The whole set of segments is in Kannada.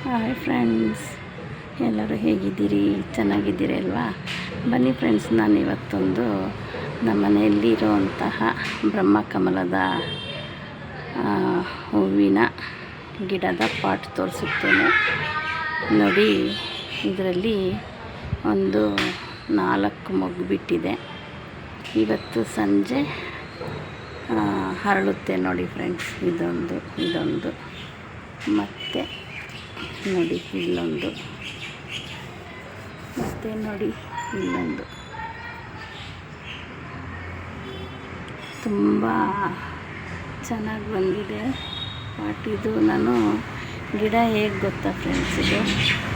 ಹಾಯ್ ಫ್ರೆಂಡ್ಸ್, ಎಲ್ಲರೂ ಹೇಗಿದ್ದೀರಿ? ಚೆನ್ನಾಗಿದ್ದೀರಿ ಅಲ್ವಾ? ಬನ್ನಿ ಫ್ರೆಂಡ್ಸ್, ನಾನು ಇವತ್ತೊಂದು ನಮ್ಮ ಮನೆಯಲ್ಲಿರುವಂತಹ ಬ್ರಹ್ಮಕಮಲದ ಹೂವಿನ ಗಿಡದ ಪಾಟ್ ತೋರಿಸುತ್ತೇನೆ ನೋಡಿ. ಇದರಲ್ಲಿ ಒಂದು 4 ಮೊಗ್ಗು ಬಿಟ್ಟಿದೆ. ಇವತ್ತು ಸಂಜೆ ಹರಳುತ್ತೆ ನೋಡಿ ಫ್ರೆಂಡ್ಸ್. ಇದೊಂದು ಮತ್ತು ನೋಡಿ ಇಲ್ಲೊಂದು, ಮತ್ತು ನೋಡಿ ಇಲ್ಲೊಂದು. ತುಂಬ ಚೆನ್ನಾಗಿ ಬಂದಿದೆ ಪಾಟ್. ಇದು ನಾನು ಗಿಡ ಹೇಗೆ ಗೊತ್ತಾ ಫ್ರೆಂಡ್ಸ್,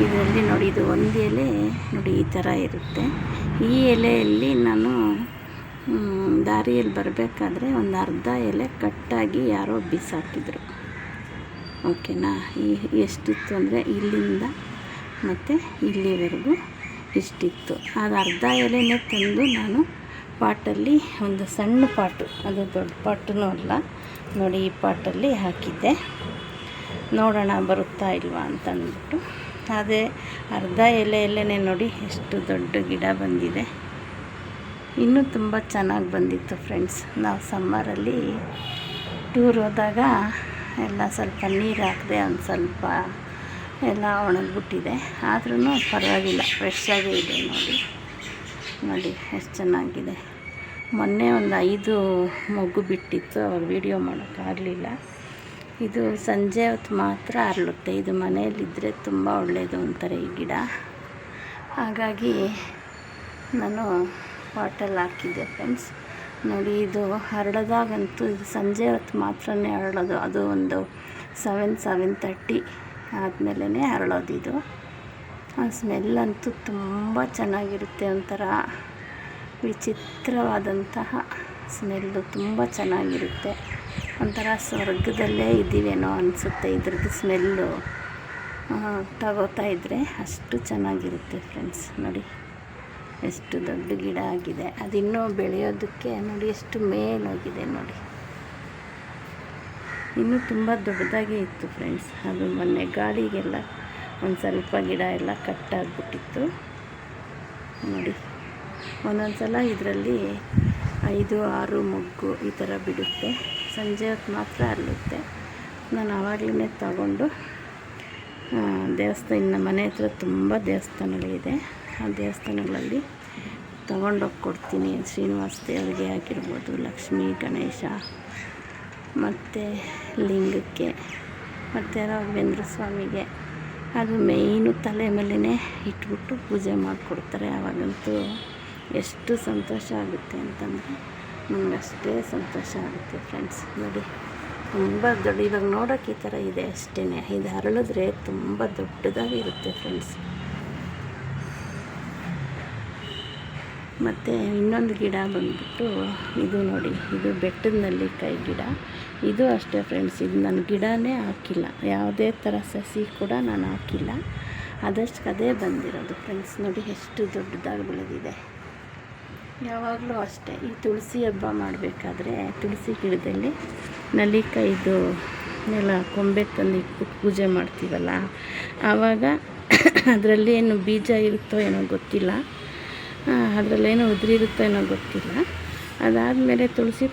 ಇದರಲ್ಲಿ ನೋಡಿ, ಇದು ಒಂದು ಎಲೆ ನೋಡಿ ಈ ಥರ ಇರುತ್ತೆ. ಈ ಎಲೆಯಲ್ಲಿ ನಾನು ದಾರಿಯಲ್ಲಿ ಬರಬೇಕಾದ್ರೆ ಒಂದು ಅರ್ಧ ಎಲೆ ಕಟ್ಟಾಗಿ ಯಾರೋ ಬಿಸಾಕಿದ್ರು. ಓಕೆನಾ? ಎಷ್ಟಿತ್ತು ಅಂದರೆ ಇಲ್ಲಿಂದ ಮತ್ತು ಇಲ್ಲಿವರೆಗೂ ಇಷ್ಟಿತ್ತು. ಅದು ಅರ್ಧ ಎಲೆನೇ ತಂದು ನಾನು ಪಾಟಲ್ಲಿ, ಒಂದು ಸಣ್ಣ ಪಾಟು, ಅದು ದೊಡ್ಡ ಪಾಟೂ ಅಲ್ಲ ನೋಡಿ, ಈ ಪಾಟಲ್ಲಿ ಹಾಕಿದ್ದೆ. ನೋಡೋಣ ಬರುತ್ತಾ ಇಲ್ವಾ ಅಂತ ಅಂದ್ಬಿಟ್ಟು. ಅದೇ ಅರ್ಧ ಎಲೆಯಲ್ಲೇ ನೋಡಿ ಎಷ್ಟು ದೊಡ್ಡ ಗಿಡ ಬಂದಿದೆ. ಇನ್ನೂ ತುಂಬ ಚೆನ್ನಾಗಿ ಬಂದಿತ್ತು ಫ್ರೆಂಡ್ಸ್. ನಾವು ಸಮ್ಮರಲ್ಲಿ ಟೂರ್ ಹೋದಾಗ ಎಲ್ಲ ಸ್ವಲ್ಪ ನೀರು ಹಾಕಿದೆ, ಒಂದು ಸ್ವಲ್ಪ ಎಲ್ಲ ಒಣಗಿಬಿಟ್ಟಿದೆ. ಆದ್ರೂ ಪರವಾಗಿಲ್ಲ, ಫ್ರೆಶ್ಶಾಗೇ ಇದೆ ನೋಡಿ ಎಷ್ಟು ಚೆನ್ನಾಗಿದೆ. ಮೊನ್ನೆ ಒಂದು 5 ಮೊಗ್ಗು ಬಿಟ್ಟಿತ್ತು, ಅವಾಗ ವೀಡಿಯೋ ಮಾಡೋಕ್ಕಾಗಲಿಲ್ಲ. ಇದು ಸಂಜೆ ಹೊತ್ತು ಮಾತ್ರ ಅರಳುತ್ತೆ. ಇದು ಮನೆಯಲ್ಲಿದ್ದರೆ ತುಂಬ ಒಳ್ಳೆಯದು ಅಂತಾರೆ ಈ ಗಿಡ. ಹಾಗಾಗಿ ನಾನು ಪಾಟಲ್ಲಿ ಹಾಕಿದ್ದೆ ಫ್ರೆಂಡ್ಸ್. ನೋಡಿ, ಇದು ಹರಳದಾಗಂತೂ ಇದು ಸಂಜೆ ಹೊತ್ತು ಮಾತ್ರನೇ ಹರಳೋದು. ಅದು ಒಂದು 7:30 ಆದಮೇಲೆ ಹರಳೋದು. ಇದು ಸ್ಮೆಲ್ಲಂತೂ ತುಂಬ ಚೆನ್ನಾಗಿರುತ್ತೆ. ಒಂಥರ ವಿಚಿತ್ರವಾದಂತಹ ಸ್ಮೆಲ್ಲು, ತುಂಬ ಚೆನ್ನಾಗಿರುತ್ತೆ. ಒಂಥರ ಸ್ವರ್ಗದಲ್ಲೇ ಇದ್ದೀವೇನೋ ಅನಿಸುತ್ತೆ ಇದ್ರದ್ದು ಸ್ಮೆಲ್ಲು ತಗೋತಾ ಇದ್ದರೆ. ಅಷ್ಟು ಚೆನ್ನಾಗಿರುತ್ತೆ ಫ್ರೆಂಡ್ಸ್. ನೋಡಿ ಎಷ್ಟು ದೊಡ್ಡ ಗಿಡ ಆಗಿದೆ. ಅದಿನ್ನೂ ಬೆಳೆಯೋದಕ್ಕೆ ನೋಡಿ ಎಷ್ಟು ಮೇಲೋಗಿದೆ ನೋಡಿ. ಇನ್ನೂ ತುಂಬ ದೊಡ್ಡದಾಗೇ ಇತ್ತು ಫ್ರೆಂಡ್ಸ್. ಅದು ಮೊನ್ನೆ ಗಾಳಿಗೆಲ್ಲ ಒಂದು ಸ್ವಲ್ಪ ಗಿಡ ಎಲ್ಲ ಕಟ್ಟಾಗ್ಬಿಟ್ಟಿತ್ತು ನೋಡಿ. ಒಂದೊಂದು ಸಲ ಇದರಲ್ಲಿ 5-6 ಮೊಗ್ಗು ಈ ಥರ ಬಿಡುತ್ತೆ. ಸಂಜೆ ಹೊತ್ತು ಮಾತ್ರ ಅರಳುತ್ತೆ. ನಾನು ಆವಾಗಲೇ ತಗೊಂಡು ನಮ್ಮ ಮನೆ ಹತ್ರ ತುಂಬ ದೇವಸ್ಥಾನಗಳಿದೆ. ಆ ದೇವಸ್ಥಾನಗಳಲ್ಲಿ ತೊಗೊಂಡೋಗಿ ಕೊಡ್ತೀನಿ. ಶ್ರೀನಿವಾಸ ದೇವರಿಗೆ ಆಗಿರ್ಬೋದು, ಲಕ್ಷ್ಮೀ ಗಣೇಶ ಮತ್ತು ಲಿಂಗಕ್ಕೆ ಮತ್ತು ರಾಘವೇಂದ್ರ ಸ್ವಾಮಿಗೆ, ಅದು ಮೇಯ್ನು ತಲೆ ಮೇಲೇ ಇಟ್ಬಿಟ್ಟು ಪೂಜೆ ಮಾಡಿಕೊಡ್ತಾರೆ. ಆವಾಗಂತೂ ಎಷ್ಟು ಸಂತೋಷ ಆಗುತ್ತೆ ಅಂತಂದರೆ ನನಗಷ್ಟೇ ಸಂತೋಷ ಆಗುತ್ತೆ ಫ್ರೆಂಡ್ಸ್. ನೋಡಿ ತುಂಬ ದೊಡ್ಡ, ಇವಾಗ ನೋಡೋಕ್ಕೆ ಈ ಥರ ಇದೆ ಅಷ್ಟೇ. ಇದು ಹರಳಿದ್ರೆ ತುಂಬ ದೊಡ್ಡದಾಗಿರುತ್ತೆ ಫ್ರೆಂಡ್ಸ್. ಮತ್ತು ಇನ್ನೊಂದು ಗಿಡ ಬಂದ್ಬಿಟ್ಟು ಇದು ನೋಡಿ, ಇದು ಬೆಟ್ಟದ ನೆಲ್ಲಿಕಾಯಿ ಗಿಡ. ಇದು ಅಷ್ಟೇ ಫ್ರೆಂಡ್ಸ್. ಇದು ನಾನು ಗಿಡನೇ ಹಾಕಿಲ್ಲ, ಯಾವುದೇ ಥರ ಸಸಿ ಕೂಡ ನಾನು ಹಾಕಿಲ್ಲ. ಅದೇ ಬಂದಿರೋದು ಫ್ರೆಂಡ್ಸ್. ನೋಡಿ ಎಷ್ಟು ದೊಡ್ಡದಾಗಿ ಬೆಳೆದಿದೆ. ಯಾವಾಗಲೂ ಅಷ್ಟೇ, ಈ ತುಳಸಿ ಹಬ್ಬ ಮಾಡಬೇಕಾದ್ರೆ ತುಳಸಿ ಗಿಡದಲ್ಲಿ ನೆಲ್ಲಿಕಾಯಿದು ಎಲ್ಲ ಕೊಂಬೆ ತಂದು ಇಟ್ಬಿಟ್ಟು ಪೂಜೆ ಮಾಡ್ತೀವಲ್ಲ, ಆವಾಗ ಅದರಲ್ಲಿ ಏನು ಬೀಜ ಇರುತ್ತೋ ಏನೋ ಗೊತ್ತಿಲ್ಲ, ಅದರಲ್ಲೇನೋ ಉದುರಿರುತ್ತೋ ಏನೋ ಗೊತ್ತಿಲ್ಲ. ಅದಾದಮೇಲೆ ತುಳಸಿ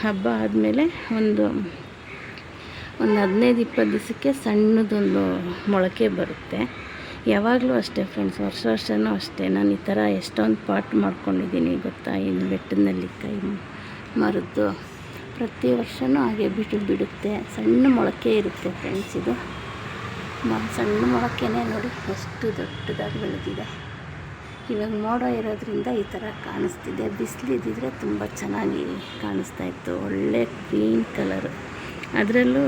ಹಬ್ಬ ಆದಮೇಲೆ ಒಂದು 15-20 ದಿವಸಕ್ಕೆ ಸಣ್ಣದೊಂದು ಮೊಳಕೆ ಬರುತ್ತೆ. ಯಾವಾಗಲೂ ಅಷ್ಟೇ ಫ್ರೆಂಡ್ಸ್, ವರ್ಷನೂ ಅಷ್ಟೇ. ನಾನು ಈ ಥರ ಎಷ್ಟೊಂದು ಪಾಟ್ ಮಾಡ್ಕೊಂಡಿದ್ದೀನಿ ಗೊತ್ತಾ, ಇನ್ನು ಬೆಟ್ಟದ ನೆಲ್ಲಿಕಾಯಿ ಮರದ್ದು. ಪ್ರತಿ ವರ್ಷವೂ ಹಾಗೆ ಬಿಡುತ್ತೆ. ಸಣ್ಣ ಮೊಳಕೆ ಇರುತ್ತೆ ಫ್ರೆಂಡ್ಸ್. ಇದು ಸಣ್ಣ ಮೊಳಕೆನೇ ನೋಡಿ ಎಷ್ಟು ದೊಡ್ಡದಾಗಿ ಬೆಳೆದಿದೆ. ಇವಾಗ ಮೋಡ ಇರೋದ್ರಿಂದ ಈ ಥರ ಕಾಣಿಸ್ತಿದೆ. ಬಿಸಿಲಿದ್ದಿದ್ರೆ ತುಂಬ ಚೆನ್ನಾಗಿ ಕಾಣಿಸ್ತಾ ಇತ್ತು, ಒಳ್ಳೆ ಗ್ರೀನ್ ಕಲರು. ಅದರಲ್ಲೂ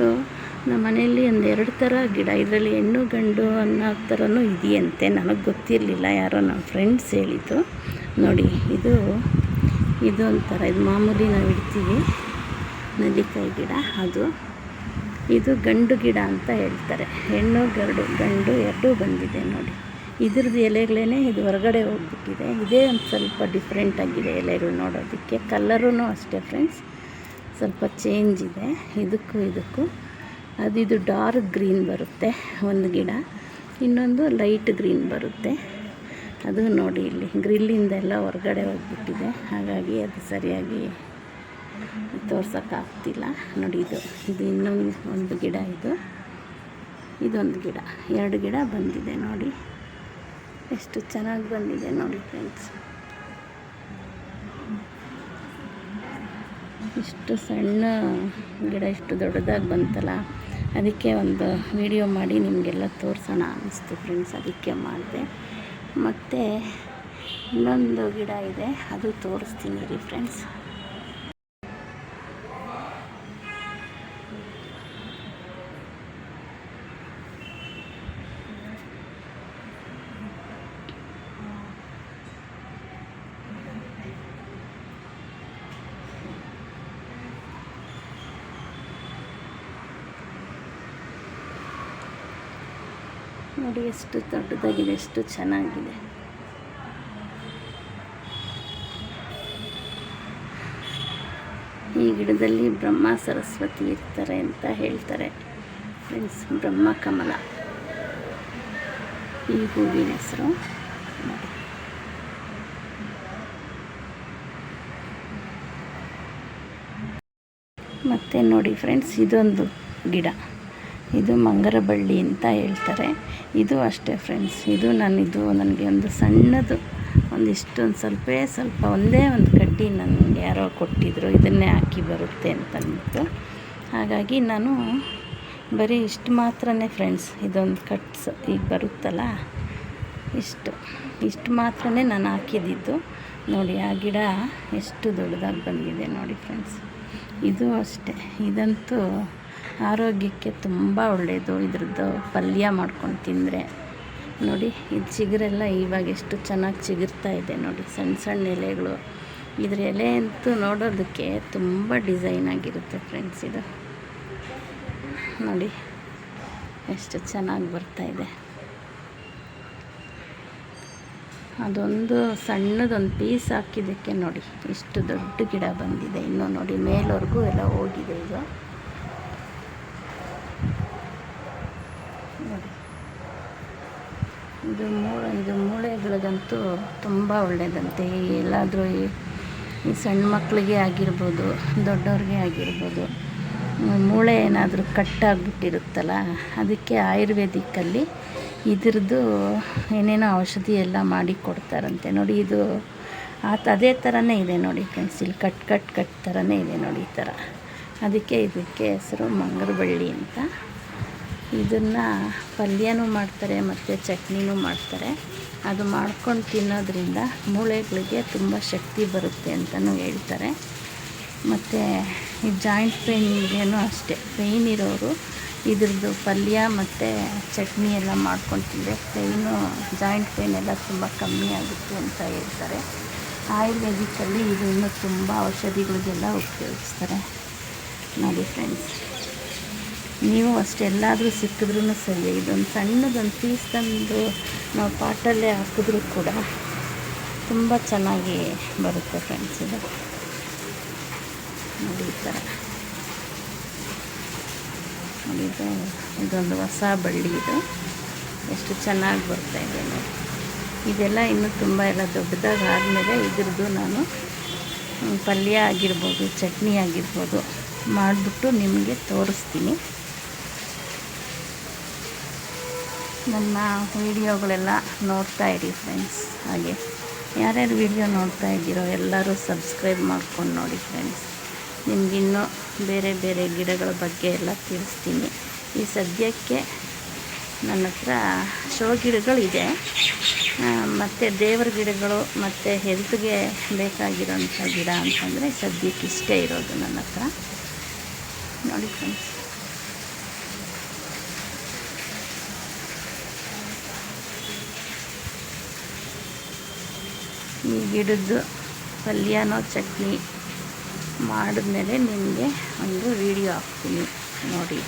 ನಮ್ಮ ಮನೆಯಲ್ಲಿ 2 ಥರ ಗಿಡ, ಇದರಲ್ಲಿ ಹೆಣ್ಣು ಗಂಡು ಅನ್ನೋ ಥರನೂ ಇದೆಯಂತೆ. ನನಗೆ ಗೊತ್ತಿರಲಿಲ್ಲ, ಯಾರೋ ನಮ್ಮ ಫ್ರೆಂಡ್ಸ್ ಹೇಳಿದ್ದು. ನೋಡಿ ಇದು ಒಂಥರ, ಇದು ಮಾಮೂಲಿ ನಾವು ಇಡ್ತೀವಿ ನೆಲ್ಲಿಕಾಯಿ ಗಿಡ, ಇದು ಗಂಡು ಗಿಡ ಅಂತ ಹೇಳ್ತಾರೆ. ಹೆಣ್ಣು ಗಂಡು ಎರಡೂ ಬಂದಿದೆ ನೋಡಿ. ಇದ್ರದ್ದು ಎಲೆಗಳೇ ಇದು ಹೊರಗಡೆ ಹೋಗ್ಬಿಟ್ಟಿದೆ. ಇದೇ ಒಂದು ಸ್ವಲ್ಪ ಡಿಫ್ರೆಂಟ್ ಆಗಿದೆ ಎಲೆಗಳು ನೋಡೋದಕ್ಕೆ. ಕಲರೂ ಅಷ್ಟೇ ಫ್ರೆಂಡ್ಸ್, ಸ್ವಲ್ಪ ಚೇಂಜ್ ಇದೆ ಇದಕ್ಕೂ ಇದು ಡಾರ್ಕ್ ಗ್ರೀನ್ ಬರುತ್ತೆ ಒಂದು ಗಿಡ, ಇನ್ನೊಂದು ಲೈಟ್ ಗ್ರೀನ್ ಬರುತ್ತೆ. ಅದು ನೋಡಿ ಇಲ್ಲಿ ಗ್ರಿಲ್ಲಿಂದೆಲ್ಲ ಹೊರಗಡೆ ಹೋಗ್ಬಿಟ್ಟಿದೆ, ಹಾಗಾಗಿ ಅದು ಸರಿಯಾಗಿ ತೋರ್ಸೋಕ್ಕಾಗ್ತಿಲ್ಲ. ನೋಡಿ ಇದು ಇನ್ನೊಂದು ಒಂದು ಗಿಡ, ಇದೊಂದು ಗಿಡ, 2 ಗಿಡ ಬಂದಿದೆ ನೋಡಿ. ಎಷ್ಟು ಚೆನ್ನಾಗಿ ಬಂದಿದೆ ನೋಡಿ ಫ್ರೆಂಡ್ಸ್. ಇಷ್ಟು ಸಣ್ಣ ಗಿಡ ಇಷ್ಟು ದೊಡ್ಡದಾಗಿ ಬಂತಲ್ಲ, ಅದಕ್ಕೆ ಒಂದು ವಿಡಿಯೋ ಮಾಡಿ ನಿಮಗೆಲ್ಲ ತೋರಿಸೋಣ ಅನ್ನಿಸ್ತು ಫ್ರೆಂಡ್ಸ್, ಅದಕ್ಕೆ ಮಾಡಿದೆ. ಮತ್ತು ಇನ್ನೊಂದು ಗಿಡ ಇದೆ, ಅದು ತೋರಿಸ್ತೀನಿ ರೀ ಫ್ರೆಂಡ್ಸ್. ನೋಡಿ ಎಷ್ಟು ದೊಡ್ಡದಾಗಿದೆ, ಎಷ್ಟು ಚೆನ್ನಾಗಿದೆ. ಈ ಗಿಡದಲ್ಲಿ ಬ್ರಹ್ಮ ಸರಸ್ವತಿ ಇರ್ತಾರೆ ಅಂತ ಹೇಳ್ತಾರೆ ಫ್ರೆಂಡ್ಸ್. ಬ್ರಹ್ಮ ಕಮಲ ಈ ಹೂವಿನ ಹೆಸರು. ಮತ್ತು ನೋಡಿ ಫ್ರೆಂಡ್ಸ್, ಇದೊಂದು ಗಿಡ, ಇದು ಮಂಗರಬಳ್ಳಿ ಅಂತ ಹೇಳ್ತಾರೆ. ಇದು ಅಷ್ಟೇ ಫ್ರೆಂಡ್ಸ್, ಇದು ನನಗೆ ಒಂದು ಸಣ್ಣದು ಸ್ವಲ್ಪ ಒಂದೇ ಒಂದು ಕಡ್ಡಿ ನನಗೆ ಯಾರೋ ಕೊಟ್ಟಿದ್ದರು, ಇದನ್ನೇ ಹಾಕಿ ಬರುತ್ತೆ ಅಂತ ಅಂದ್ಬಿಟ್ಟು. ಹಾಗಾಗಿ ನಾನು ಬರೀ ಇಷ್ಟು ಮಾತ್ರನೇ ಫ್ರೆಂಡ್ಸ್, ಇದೊಂದು ಕಟ್ಸ್ ಈಗ ಬರುತ್ತಲ್ಲ, ಇಷ್ಟು ಮಾತ್ರನೇ ನಾನು ಹಾಕಿದ್ದು. ನೋಡಿ ಆ ಗಿಡ ಎಷ್ಟು ದೊಡ್ಡದಾಗಿ ಬಂದಿದೆ ನೋಡಿ ಫ್ರೆಂಡ್ಸ್. ಇದು ಅಷ್ಟೇ, ಇದಂತೂ ಆರೋಗ್ಯಕ್ಕೆ ತುಂಬ ಒಳ್ಳೆಯದು. ಇದ್ರದ್ದು ಪಲ್ಯ ಮಾಡ್ಕೊಂಡು ತಿಂದರೆ ನೋಡಿ, ಇದು ಚಿಗುರೆಲ್ಲ ಇವಾಗ ಎಷ್ಟು ಚೆನ್ನಾಗಿ ಚಿಗುರ್ತಾ ಇದೆ ನೋಡಿ, ಸಣ್ಣ ಸಣ್ಣ ಎಲೆಗಳು. ಇದ್ರ ಎಲೆ ಅಂತೂ ನೋಡೋದಕ್ಕೆ ತುಂಬ ಡಿಸೈನ್ ಆಗಿರುತ್ತೆ ಫ್ರೆಂಡ್ಸ್. ಇದು ನೋಡಿ ಎಷ್ಟು ಚೆನ್ನಾಗಿ ಬರ್ತಾಯಿದೆ. ಅದೊಂದು ಸಣ್ಣದೊಂದು ಪೀಸ್ ಹಾಕಿದ್ದಕ್ಕೆ ನೋಡಿ ಇಷ್ಟು ದೊಡ್ಡ ಗಿಡ ಬಂದಿದೆ. ಇನ್ನೂ ನೋಡಿ ಮೇಲವರೆಗೂ ಎಲ್ಲ ಹೋಗಿದೆ. ಈಗ ನೋಡಿ ಇದು ಮೂಳೆಗಳಿಗಂತೂ ತುಂಬ ಒಳ್ಳೆಯದಂತೆ. ಎಲ್ಲಾದರೂ ಈ ಸಣ್ಣ ಮಕ್ಕಳಿಗೆ ಆಗಿರ್ಬೋದು, ದೊಡ್ಡವ್ರಿಗೆ ಆಗಿರ್ಬೋದು, ಮೂಳೆ ಏನಾದರೂ ಕಟ್ಟಾಗ್ಬಿಟ್ಟಿರುತ್ತಲ್ಲ, ಅದಕ್ಕೆ ಆಯುರ್ವೇದಿಕ್ಕಲ್ಲಿ ಇದ್ರದ್ದು ಏನೇನೋ ಔಷಧಿ ಎಲ್ಲ ಮಾಡಿ ಕೊಡ್ತಾರಂತೆ. ನೋಡಿ ಇದು ಅದೇ ಥರನೇ ಇದೆ ನೋಡಿ ಫ್ರೆಂಡ್ಸ್, ಇಲ್ಲಿ ಕಟ್ ಥರನೇ ಇದೆ ನೋಡಿ ಈ ಥರ. ಅದಕ್ಕೆ ಇದಕ್ಕೆ ಹೆಸರು ಮಂಗರಬಳ್ಳಿ ಅಂತ. ಇದನ್ನು ಪಲ್ಯನೂ ಮಾಡ್ತಾರೆ ಮತ್ತು ಚಟ್ನಿನೂ ಮಾಡ್ತಾರೆ. ಅದು ಮಾಡ್ಕೊಂಡು ತಿನ್ನೋದ್ರಿಂದ ಮೂಳೆಗಳಿಗೆ ತುಂಬ ಶಕ್ತಿ ಬರುತ್ತೆ ಅಂತಲೂ ಹೇಳ್ತಾರೆ. ಮತ್ತು ಈ ಜಾಯಿಂಟ್ ಪೇಯ್ನಿಗೇನೂ ಅಷ್ಟೇ, ಪೇಯ್ನ್ ಇರೋರು ಇದ್ರದ್ದು ಪಲ್ಯ ಮತ್ತು ಚಟ್ನಿ ಎಲ್ಲ ಮಾಡ್ಕೊಂಡು ತಿಂದರೆ ಜಾಯಿಂಟ್ ಪೇಯ್ನ್ ಎಲ್ಲ ತುಂಬ ಕಮ್ಮಿ ಆಗುತ್ತೆ ಅಂತ ಹೇಳ್ತಾರೆ. ಆಯುರ್ವೇದಿಕ್ಕಲ್ಲಿ ಇದು ಇನ್ನೂ ತುಂಬ ಔಷಧಿಗಳಿಗೆಲ್ಲ ಉಪಯೋಗಿಸ್ತಾರೆ ನೋಡಿ ಫ್ರೆಂಡ್ಸ್. ನೀವು ಅಷ್ಟೆಲ್ಲಾದರೂ ಸಿಕ್ಕಿದ್ರೂ ಸರಿ, ಇದೊಂದು ಸಣ್ಣದೊಂದು ಪೀಸ್ ತಂದು ನಾವು ಪಾಟಲ್ಲೇ ಹಾಕಿದ್ರೂ ಕೂಡ ತುಂಬ ಚೆನ್ನಾಗಿ ಬರುತ್ತೆ ಫ್ರೆಂಡ್ಸ್. ಇದು ನೋಡಿ ಈ ಥರ ನೋಡಿ, ಇದೊಂದು ಹೊಸ ಬಳ್ಳಿ, ಇದು ಎಷ್ಟು ಚೆನ್ನಾಗಿ ಬರ್ತಾಯಿದೆ ನೋಡಿ. ಇದೆಲ್ಲ ಇನ್ನೂ ತುಂಬ ಎಲ್ಲ ದೊಡ್ಡದಾಗಿ ಆದಮೇಲೆ ಇದ್ರದ್ದು ನಾನು ಪಲ್ಯ ಆಗಿರ್ಬೋದು, ಚಟ್ನಿ ಆಗಿರ್ಬೋದು ಮಾಡಿಬಿಟ್ಟು ನಿಮಗೆ ತೋರಿಸ್ತೀನಿ. ನನ್ನ ವೀಡಿಯೋಗಳೆಲ್ಲ ನೋಡ್ತಾ ಇರಿ ಫ್ರೆಂಡ್ಸ್. ಹಾಗೆ ಯಾರ್ಯಾರು ವೀಡಿಯೋ ನೋಡ್ತಾ ಇದ್ದೀರೋ ಎಲ್ಲರೂ ಸಬ್ಸ್ಕ್ರೈಬ್ ಮಾಡ್ಕೊಂಡು ನೋಡಿ ಫ್ರೆಂಡ್ಸ್. ನಿಮಗಿನ್ನೂ ಬೇರೆ ಬೇರೆ ಗಿಡಗಳ ಬಗ್ಗೆ ಎಲ್ಲ ತಿಳಿಸ್ತೀನಿ. ಈ ಸದ್ಯಕ್ಕೆ ನನ್ನ ಹತ್ರ ಶೋ ಗಿಡಗಳಿದೆ, ಮತ್ತು ದೇವರ ಗಿಡಗಳು ಮತ್ತು ಹೆಲ್ತ್ಗೆ ಬೇಕಾಗಿರೋಂಥ ಗಿಡ ಅಂತಂದರೆ ಸದ್ಯಕ್ಕೆ ಇಷ್ಟೇ ಇರೋದು ನನ್ನ ಹತ್ರ ನೋಡಿ ಫ್ರೆಂಡ್ಸ್. ಈ ಗಿಡದ್ದು ಪಲ್ಯನೋ ಚಟ್ನಿ ಮಾಡಿದ್ಮೇಲೆ ನಿಮಗೆ ಒಂದು ವಿಡಿಯೋ ಹಾಕ್ತೀನಿ ನೋಡಿ.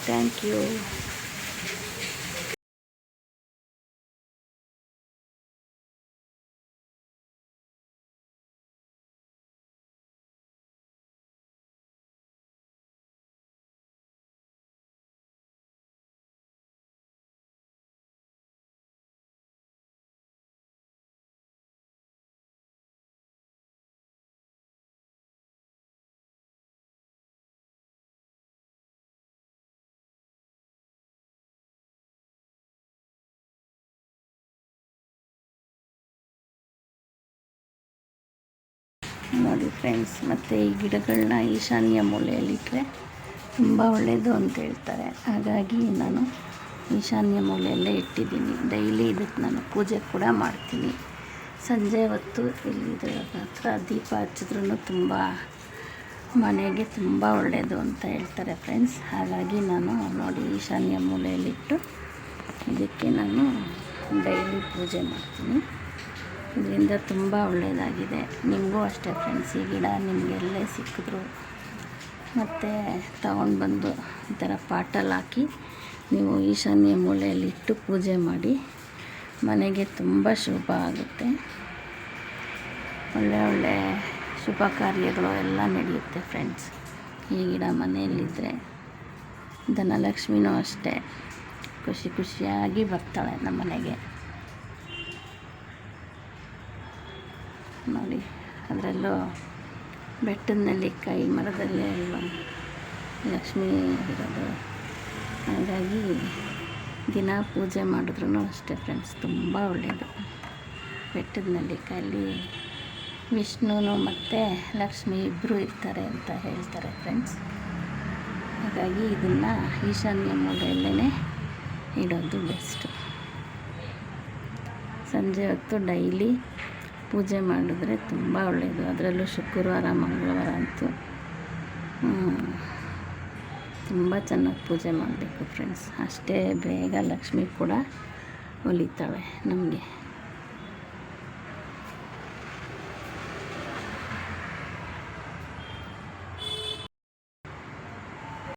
Thank you. ನೋಡಿ ಫ್ರೆಂಡ್ಸ್, ಮತ್ತು ಈ ಗಿಡಗಳನ್ನ ಈಶಾನ್ಯ ಮೂಲೆಯಲ್ಲಿಟ್ಟರೆ ತುಂಬ ಒಳ್ಳೆಯದು ಅಂತ ಹೇಳ್ತಾರೆ. ಹಾಗಾಗಿ ನಾನು ಈಶಾನ್ಯ ಮೂಲೆಯಲ್ಲೇ ಇಟ್ಟಿದ್ದೀನಿ. ಡೈಲಿ ಇದಕ್ಕೆ ನಾನು ಪೂಜೆ ಕೂಡ ಮಾಡ್ತೀನಿ. ಸಂಜೆ ಹೊತ್ತು ಇಲ್ಲಿದ್ರ ಹತ್ರ ದೀಪ ಹಚ್ಚಿದ್ರೂ ತುಂಬ ಮನೆಗೆ ತುಂಬ ಒಳ್ಳೆಯದು ಅಂತ ಹೇಳ್ತಾರೆ ಫ್ರೆಂಡ್ಸ್. ಹಾಗಾಗಿ ನಾನು ನೋಡಿ ಈಶಾನ್ಯ ಮೂಲೆಯಲ್ಲಿಟ್ಟು ಇದಕ್ಕೆ ನಾನು ಡೈಲಿ ಪೂಜೆ ಮಾಡ್ತೀನಿ. ಇದರಿಂದ ತುಂಬ ಒಳ್ಳೆಯದಾಗಿದೆ. ನಿಮಗೂ ಅಷ್ಟೇ ಫ್ರೆಂಡ್ಸ್, ಈ ಗಿಡ ನಿಮಗೆಲ್ಲೇ ಸಿಕ್ಕಿದ್ರು ಮತ್ತು ತಗೊಂಡು ಬಂದು ಈ ಥರ ಪಾಟಲ್ಲಿ ಹಾಕಿ ನೀವು ಈಶಾನ್ಯ ಮೂಲೆಯಲ್ಲಿಟ್ಟು ಪೂಜೆ ಮಾಡಿ, ಮನೆಗೆ ತುಂಬ ಶುಭ ಆಗುತ್ತೆ. ಒಳ್ಳೆ ಶುಭ ಕಾರ್ಯಗಳು ಎಲ್ಲ ನಡೆಯುತ್ತೆ ಫ್ರೆಂಡ್ಸ್. ಈ ಗಿಡ ಮನೆಯಲ್ಲಿದ್ದರೆ ಧನಲಕ್ಷ್ಮಿನೂ ಅಷ್ಟೇ ಖುಷಿಯಾಗಿ ಬರ್ತಾಳೆ ನಮ್ಮ ಮನೆಗೆ. ನೋಡಿ, ಅದರಲ್ಲೂ ಬೆಟ್ಟದ ನೆಲ್ಲಿಕಾಯಿ ಮರದಲ್ಲೇ ಅಲ್ವಾ ಲಕ್ಷ್ಮೀ ಇರೋದು. ಹಾಗಾಗಿ ದಿನ ಪೂಜೆ ಮಾಡಿದ್ರೂ ಅಷ್ಟೇ ಫ್ರೆಂಡ್ಸ್, ತುಂಬ ಒಳ್ಳೆಯದು. ಬೆಟ್ಟದ ನೆಲ್ಲಿಕಾಯಲ್ಲಿ ವಿಷ್ಣುನು ಮತ್ತು ಲಕ್ಷ್ಮಿ ಇಬ್ಬರು ಇರ್ತಾರೆ ಅಂತ ಹೇಳ್ತಾರೆ ಫ್ರೆಂಡ್ಸ್. ಹಾಗಾಗಿ ಇದನ್ನು ಈಶಾನ್ಯ ಮೂಲೆಯಲ್ಲೇ ಇಡೋದು ಬೆಸ್ಟು. ಸಂಜೆ ಹೊತ್ತು ಡೈಲಿ ಪೂಜೆ ಮಾಡಿದ್ರೆ ತುಂಬ ಒಳ್ಳೆಯದು. ಅದರಲ್ಲೂ ಶುಕ್ರವಾರ ಮಂಗಳವಾರ ಅಂತೂ ತುಂಬ ಚೆನ್ನಾಗಿ ಪೂಜೆ ಮಾಡಬೇಕು ಫ್ರೆಂಡ್ಸ್. ಅಷ್ಟೇ ಬೇಗ ಲಕ್ಷ್ಮಿ ಕೂಡ ಒಲಿತಾಳೆ ನಮಗೆ.